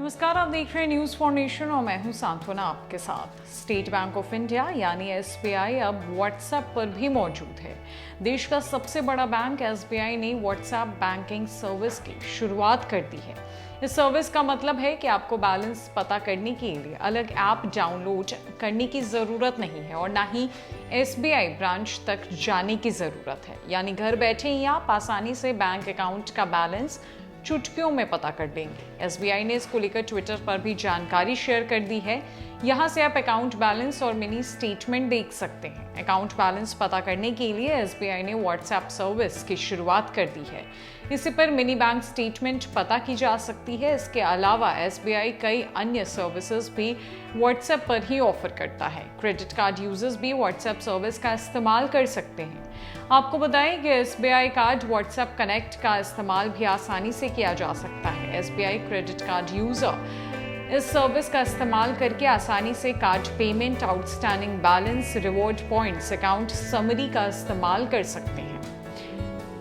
नमस्कार, आप देख रहे हैं न्यूज़ फाउंडेशन और मैं हूं सांत्वना आपके साथ। स्टेट बैंक ऑफ इंडिया यानी एसबीआई अब व्हाट्सएप पर भी मौजूद है। देश का सबसे बड़ा बैंक एसबीआई ने व्हाट्सएप बैंकिंग सर्विस की शुरुआत कर दी है। इस सर्विस का मतलब है कि आपको बैलेंस पता करने के लिए अलग ऐप डाउनलोड करने की ज़रूरत नहीं है और ना ही एसबीआई ब्रांच तक जाने की ज़रूरत है। यानी घर बैठे ही आप आसानी से बैंक अकाउंट का बैलेंस चुटकियों में पता कर लेंगे। एसबीआई ने इसको लेकर ट्विटर पर भी जानकारी शेयर कर दी है। यहाँ से आप अकाउंट बैलेंस और मिनी स्टेटमेंट देख सकते हैं। अकाउंट बैलेंस पता करने के लिए एसबीआई ने व्हाट्सएप सर्विस की शुरुआत कर दी है। इसी पर मिनी बैंक स्टेटमेंट पता की जा सकती है। इसके अलावा एसबीआई कई अन्य सर्विसेज भी व्हाट्सएप पर ही ऑफर करता है। क्रेडिट कार्ड यूजर्स भी व्हाट्सएप सर्विस का इस्तेमाल कर सकते हैं। आपको बताएं कि एसबीआई कार्ड व्हाट्सएप कनेक्ट का इस्तेमाल भी आसानी से किया जा सकता है। एसबीआई क्रेडिट कार्ड यूजर इस सर्विस का इस्तेमाल करके आसानी से card payment, outstanding balance, reward points, account summary का इस्तेमाल कर सकते हैं।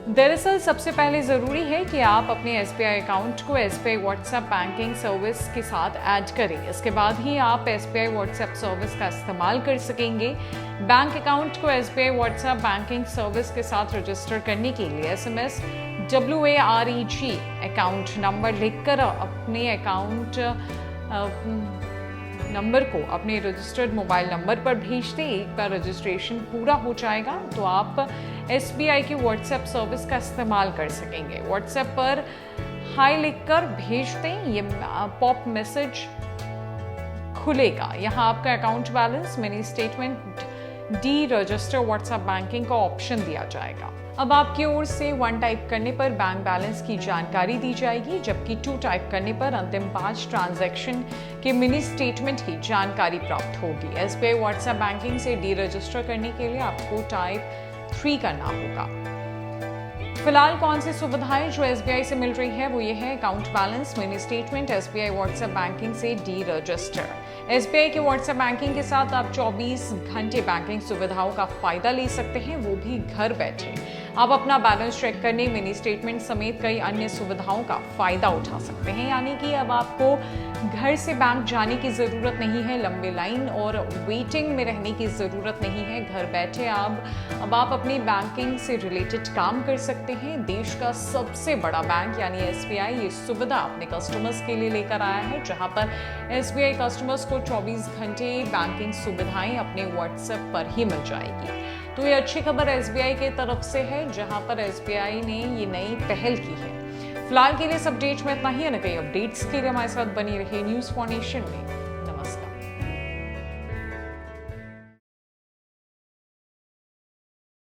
दरअसल सबसे पहले ज़रूरी है कि आप अपने एसबीआई अकाउंट को एसबीआई व्हाट्सएप बैंकिंग सर्विस के साथ ऐड करें। इसके बाद ही आप एसबीआई व्हाट्सएप सर्विस का इस्तेमाल कर सकेंगे। बैंक अकाउंट को एसबीआई व्हाट्सएप बैंकिंग सर्विस के साथ रजिस्टर करने के लिए एसएमएस WAREG अकाउंट नंबर लिखकर अपने अकाउंट नंबर को अपने रजिस्टर्ड मोबाइल नंबर पर भेज दें। एक बार रजिस्ट्रेशन पूरा हो जाएगा तो आप एसबीआई की व्हाट्सएप सर्विस का इस्तेमाल कर सकेंगे। व्हाट्सएप पर हाय लिखकर भेज दें, ये पॉप मैसेज खुलेगा। यहाँ आपका account balance, mini statement, D register WhatsApp banking का ऑप्शन दिया जाएगा। अब आपकी ओर से 1 टाइप करने पर बैंक बैलेंस की जानकारी दी जाएगी, जबकि 2 टाइप करने पर अंतिम 5 ट्रांजैक्शन के मिनी स्टेटमेंट की जानकारी प्राप्त होगी। एसबीआई व्हाट्सएप बैंकिंग से डी रजिस्टर करने के लिए आपको टाइप 3 करना होगा। फिलहाल कौन सी सुविधाएं जो एसबीआई से मिल रही है वो ये है: account balance, mini statement, SBI WhatsApp banking से डी रजिस्टर। एसबीआई के व्हाट्सएप बैंकिंग के साथ आप 24 घंटे बैंकिंग सुविधाओं का फायदा ले सकते हैं, वो भी घर बैठे। आप अपना बैलेंस चेक करने, मिनी स्टेटमेंट समेत कई अन्य सुविधाओं का फायदा उठा सकते हैं। यानी कि अब आपको घर से बैंक जाने की ज़रूरत नहीं है, लंबे लाइन और वेटिंग में रहने की ज़रूरत नहीं है। घर बैठे अब आप अपनी बैंकिंग से रिलेटेड काम कर सकते हैं। देश का सबसे बड़ा बैंक यानी एसबीआई ये सुविधा अपने कस्टमर्स के लिए लेकर आया है, जहां पर एसबीआई कस्टमर्स को 24 घंटे बैंकिंग सुविधाएं अपने व्हाट्सएप पर ही मिल जाएगी। तो ये अच्छी खबर एसबीआई की तरफ से है, जहां पर एसबीआई ने ये नई पहल की है। फिलहाल के लिए इस अपडेट में इतना ही है। न कई अपडेट्स के लिए हमारे साथ बनी रही न्यूज़ फाउंडेशन में।